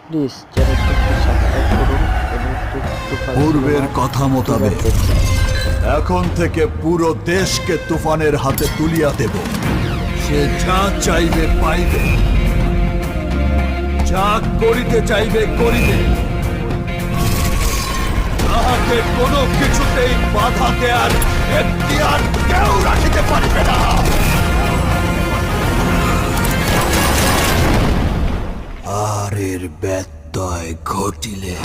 Please চ্যানেলটি একটু subscribe করুন এবং তুফান পূর্বের সিনেমার কথা টিজার মোতাবেক দেখুন। এখন থেকে পুরো দেশকে তুফানের হাতে তুলিয়া দেব। সে যা চাইবে পাইবে, যা করিতে চাইবে করিবে। তাহাকে কোনো কিছুতেই বাধা দেয়ার এখতিয়ার কেউ রাখিতে পারিবে না। আর এর ব্যত্যয় ঘটিলে